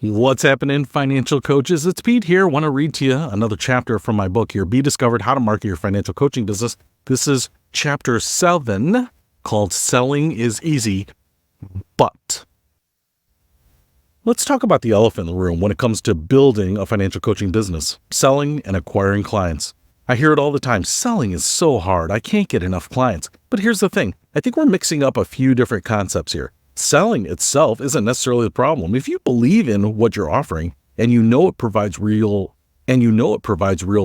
What's happening, financial coaches? It's Pete here. Want to read to you another chapter from my book here, Be Discovered: How to Market Your Financial Coaching Business. This is chapter 7 called Selling is Easy, But. Let's talk about the elephant in the room when it comes to building a financial coaching business, selling and acquiring clients. I hear it all the time. Selling is so hard. I can't get enough clients. But here's the thing. I think we're mixing up a few different concepts here. Selling itself isn't necessarily the problem. If you believe in what you're offering and you know it provides real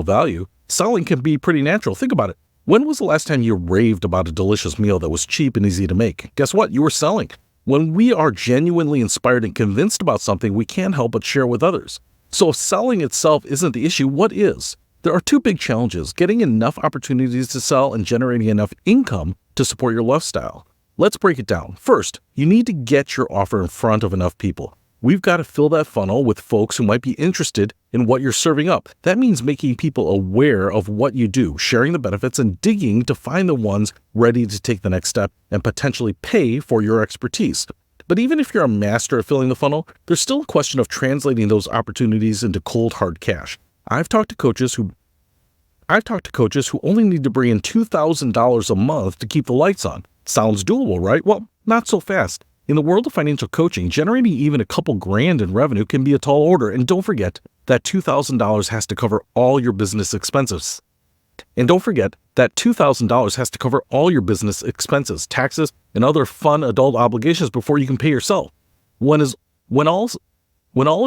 value, selling can be pretty natural. Think about it. When was the last time you raved about a delicious meal that was cheap and easy to make? Guess what? You were selling. When we are genuinely inspired and convinced about something, we can't help but share with others. So if selling itself isn't the issue, what is? There are two big challenges: getting enough opportunities to sell and generating enough income to support your lifestyle. Let's break it down. First, you need to get your offer in front of enough people. We've got to fill that funnel with folks who might be interested in what you're serving up. That means making people aware of what you do, sharing the benefits, and digging to find the ones ready to take the next step and potentially pay for your expertise. But even if you're a master at filling the funnel, there's still a question of translating those opportunities into cold, hard cash. I've talked to coaches who only need to bring in $2,000 a month to keep the lights on. Sounds doable, right? Well, not so fast. In the world of financial coaching, generating even a couple grand in revenue can be a tall order. And don't forget that $2,000 has to cover all your business expenses. Taxes, and other fun adult obligations before you can pay yourself. When all is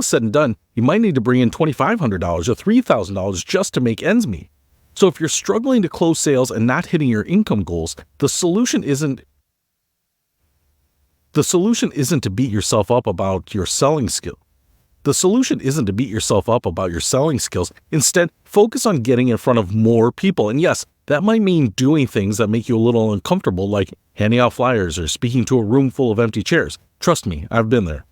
said and done, you might need to bring in $2,500 or $3,000 just to make ends meet. So if you're struggling to close sales and not hitting your income goals, the solution isn't to beat yourself up about your selling skill. Instead, focus on getting in front of more people. And yes, that might mean doing things that make you a little uncomfortable, like handing out flyers or speaking to a room full of empty chairs. Trust me, I've been there.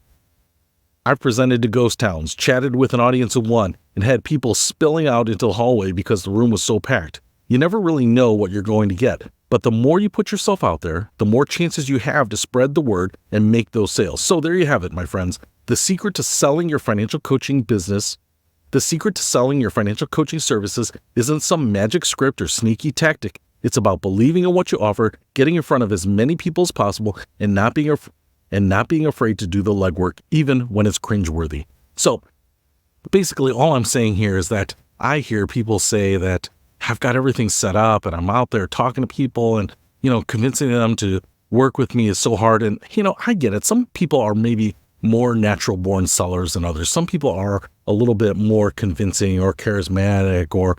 I've presented to ghost towns, chatted with an audience of one, and had people spilling out into the hallway because the room was so packed. You never really know what you're going to get, but the more you put yourself out there, the more chances you have to spread the word and make those sales. So there you have it, my friends. The secret to selling your financial coaching services isn't some magic script or sneaky tactic. It's about believing in what you offer, getting in front of as many people as possible, and not being afraid to do the legwork, even when it's cringeworthy. So basically all I'm saying here is that I hear people say that I've got everything set up and I'm out there talking to people and, convincing them to work with me is so hard. And, I get it. Some people are maybe more natural born sellers than others. Some people are a little bit more convincing or charismatic or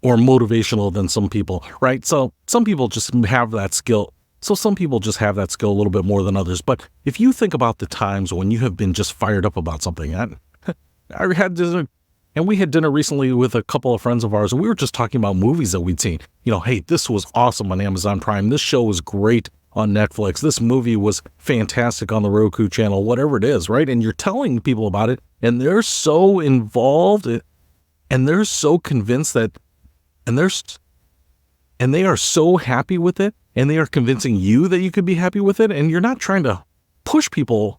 motivational than some people, right? So some people just have that skill. a little bit more than others. But if you think about the times when you have been just fired up about something, we had dinner recently with a couple of friends of ours, and we were just talking about movies that we'd seen. Hey, this was awesome on Amazon Prime. This show was great on Netflix. This movie was fantastic on the Roku channel, whatever it is, right? And you're telling people about it, and they're so involved, and they're so convinced that, and they are so happy with it, and they are convincing you that you could be happy with it, and you're not trying to push people.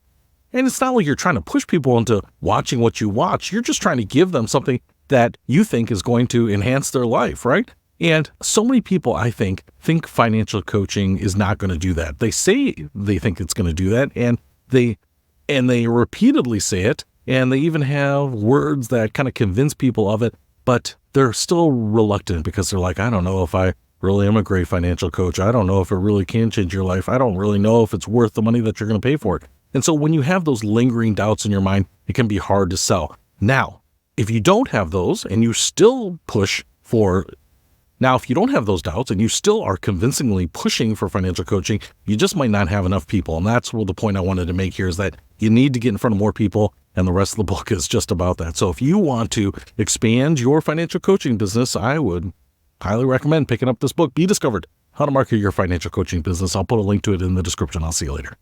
And it's not like you're trying to push people into watching what you watch. You're just trying to give them something that you think is going to enhance their life, right? And so many people, I think financial coaching is not going to do that. They say they think it's going to do that, and they repeatedly say it, and they even have words that kind of convince people of it, but they're still reluctant because they're like, I don't know if I really am a great financial coach. I don't know if it really can change your life. I don't really know if it's worth the money that you're going to pay for it. And so when you have those lingering doubts in your mind, it can be hard to sell. Now, if you don't have those and you still if you don't have those doubts and you still are convincingly pushing for financial coaching, you just might not have enough people. And that's the point I wanted to make here, is that you need to get in front of more people, and the rest of the book is just about that. So if you want to expand your financial coaching business, I would highly recommend picking up this book, Be Discovered: How to Market Your Financial Coaching Business. I'll put a link to it in the description. I'll see you later.